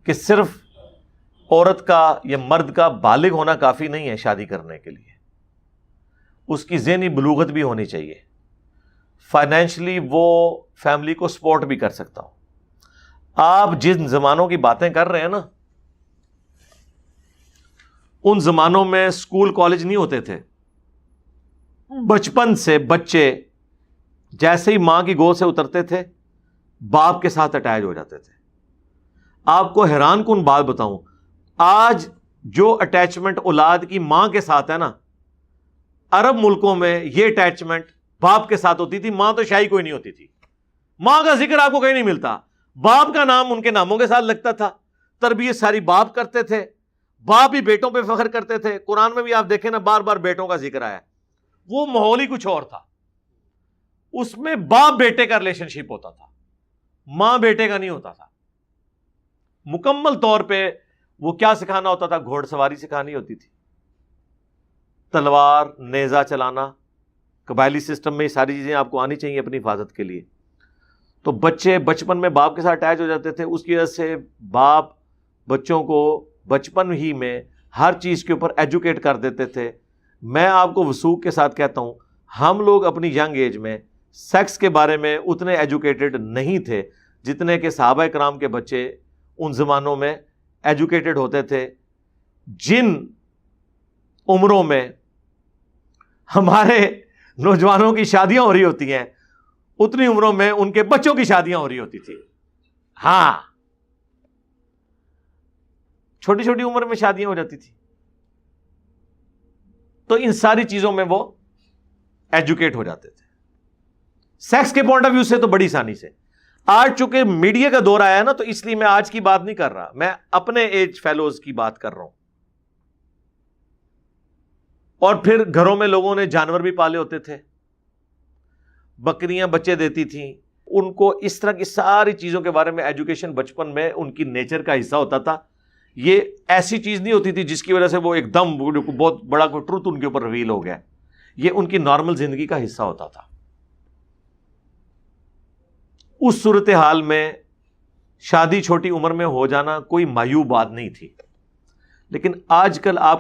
کہ صرف عورت کا یا مرد کا بالغ ہونا کافی نہیں ہے شادی کرنے کے لیے، اس کی ذہنی بلوغت بھی ہونی چاہیے، فائنینشلی وہ فیملی کو سپورٹ بھی کر سکتا ہو۔ آپ جن زمانوں کی باتیں کر رہے ہیں نا، ان زمانوں میں اسکول کالج نہیں ہوتے تھے، بچپن سے بچے جیسے ہی ماں کی گود سے اترتے تھے باپ کے ساتھ اٹیچ ہو جاتے تھے۔ آپ کو حیران کن بات بتاؤں، آج جو اٹیچمنٹ اولاد کی ماں کے ساتھ ہے نا، عرب ملکوں میں یہ اٹیچمنٹ باپ کے ساتھ ہوتی تھی، ماں تو شاہی کوئی نہیں ہوتی تھی۔ ماں کا ذکر آپ کو کہیں نہیں ملتا، باپ کا نام ان کے ناموں کے ساتھ لگتا تھا، تربیت ساری باپ کرتے تھے، باپ ہی بیٹوں پہ فخر کرتے تھے۔ قرآن میں بھی آپ دیکھیں نا، بار بار بیٹوں کا ذکر آیا، وہ ماحول ہی کچھ اور تھا، اس میں باپ بیٹے کا ریلیشن شپ ہوتا تھا، ماں بیٹے کا نہیں ہوتا تھا۔ مکمل طور پہ وہ کیا سکھانا ہوتا تھا؟ گھوڑ سواری سکھانی ہوتی تھی، تلوار، نیزہ چلانا، قبائلی سسٹم میں یہ ساری چیزیں آپ کو آنی چاہیے اپنی حفاظت کے لیے۔ تو بچے بچپن میں باپ کے ساتھ اٹیچ ہو جاتے تھے، اس کی وجہ سے باپ بچوں کو بچپن ہی میں ہر چیز کے اوپر ایجوکیٹ کر دیتے تھے۔ میں آپ کو وثوق کے ساتھ کہتا ہوں، ہم لوگ اپنی ینگ ایج میں سیکس کے بارے میں اتنے ایجوکیٹڈ نہیں تھے جتنے کہ صحابہ کرام کے بچے ان زمانوں میں ایجوکیٹڈ ہوتے تھے۔ جن عمروں میں ہمارے نوجوانوں کی شادیاں ہو رہی ہوتی ہیں، اتنی عمروں میں ان کے بچوں کی شادیاں ہو رہی ہوتی تھی۔ ہاں، چھوٹی چھوٹی عمر میں شادیاں ہو جاتی تھی۔ تو ان ساری چیزوں میں وہ ایجوکیٹ ہو جاتے تھے۔ سیکس کے پوائنٹ آف ویو سے تو بڑی آسانی سے، آج چونکہ میڈیا کا دور آیا ہے نا، تو اس لیے میں آج کی بات نہیں کر رہا، میں اپنے ایج فیلوز کی بات کر رہا ہوں۔ اور پھر گھروں میں لوگوں نے جانور بھی پالے ہوتے تھے، بکریاں بچے دیتی تھیں، ان کو اس طرح کی ساری چیزوں کے بارے میں ایجوکیشن بچپن میں ان کی نیچر کا حصہ ہوتا تھا۔ یہ ایسی چیز نہیں ہوتی تھی جس کی وجہ سے وہ ایک دم بہت بڑا کوئی ٹروت ان کے اوپر ریویل ہو گیا، یہ ان کی نارمل زندگی کا حصہ ہوتا تھا۔ اس صورتحال میں شادی چھوٹی عمر میں ہو جانا کوئی معیوب بات نہیں تھی، لیکن آج کل آپ